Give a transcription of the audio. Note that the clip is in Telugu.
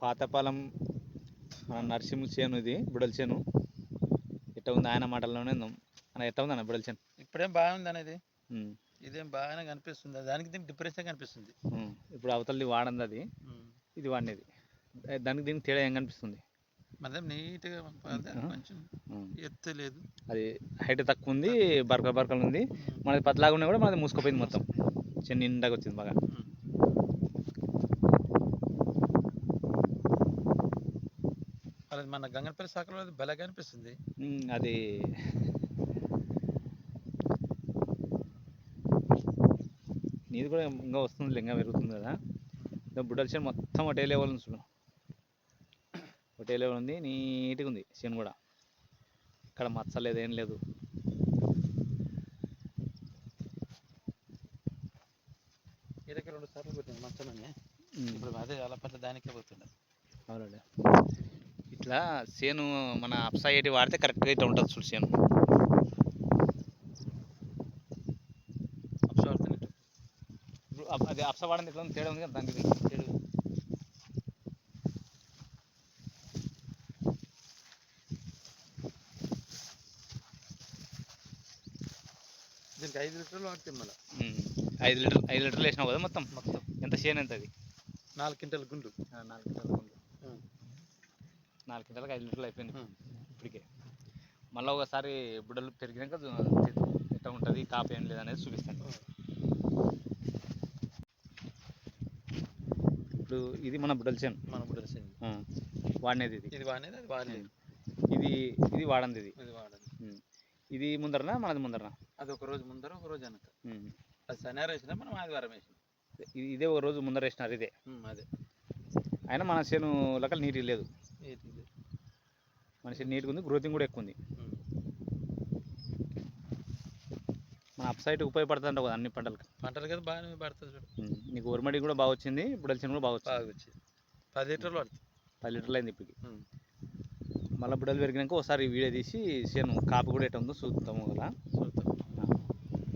పాతపాలెం మన నరసింహ చేను, ఇది బుడల చేను. ఎట్లా ఉంది ఆయన మాటల్లోనే ఉందాం అన్న. ఎట్లా ఉంది అన్న బుడల చేను? ఇప్పుడేం బాగుంది అనేది. ఇదేం బాగానే కనిపిస్తుంది, దానికి దీనికి డిప్రెషన్ కనిపిస్తుంది. ఇప్పుడు అవతలది వాడంది, అది ఇది వాడినది. దానికి దీనికి తేడా ఏం కనిపిస్తుంది? మనం నీట్గా కొంచెం ఎత్తు లేదు, అది హైట్ తక్కువ ఉంది, బరకలు బరకలు ఉంది. మనది పతలాగా ఉన్నా కూడా మనది మూసుకుపోయింది మొత్తం. చిన్న నిండాగా వచ్చింది బాగా. అది మన గంగనపల్లి శాఖలో బలంగా అనిపిస్తుంది. అది నీది కూడా ఇంకా వస్తుంది, ఇంకా పెరుగుతుంది కదా. బుడ్డల చేను మొత్తం ఒకటే లెవెల్ ఉంది చూడు, ఒకటే లెవెల్ ఉంది, నీట్గా ఉంది చేను కూడా. ఇక్కడ మచ్చలేదు, ఏం లేదు. ఇదకి 2 సార్లు పెట్టింది మంచమని. ఇప్పుడు అదే అలా పట్ల దానికే పోతుండే. అవునండి. ఇట్లా చేను మన అప్సా ఏటి వాడితే కరెక్ట్గా ఇట్లా ఉంటుంది చూడు చేను. అప్సా వాడితే ఇప్పుడు అది అప్సా వాడింది ఎట్లా ఉంది, తేడా ఉంది కదా దానికి తేడా. దీనికి 5 లీటర్లు వాడితే మళ్ళీ 5 లీటర్లు వేసినావు కదా మొత్తం. ఎంత చేను ఎంత అది? 4 క్వింటాల గుండు. 4 క్వింటాల గుండు. 4 క్వింటాలకు 5 లీటర్లు అయిపోయింది ఇప్పటికే. మళ్ళీ ఒకసారి బుడ్డలు పెరిగినాక ఎట్లా ఉంటుంది, కాపు ఏం లేదనేది చూపిస్తాను. ఇప్పుడు ఇది మన బుడ్డల చేను, వాడినది. ఇది వాడినది, అది వాడలేదు. ఇది వాడంది, ఇది వాడదు. ఇది ముందరనా మనది ముందరనా? అది ఒక రోజు ముందర, ఒక రోజు వెనక. అది శనివారం వేసినా, మనం ఆదివారం వేసినాం. ఇదే ఒక రోజు ముందర వేసినారు ఇదే. అదే అయినా మన చేను లెక్కల నీట్గా లేదు. మన చేను నీట్గా ఉంది, గ్రోతింగ్ కూడా ఎక్కువ ఉంది. మన అప్ సైడ్ ఉపయోగపడుతుంది అంటావు కదా అన్ని పంటలు కదా, బాగానే పడుతుంది చూడు. నీకు ఉరమడి కూడా బాగా వచ్చింది, బుడ్డల చేను కూడా బాగా వచ్చింది. 10 లీటర్లు పడుతుంది. 10 లీటర్లు అయింది ఇప్పటికి. మళ్ళీ బుడ్డలు పెరిగినాక ఒకసారి వీడియో తీసి చేను కాపు కూడా ఎట్లా ఉందో చూద్దాము కదా.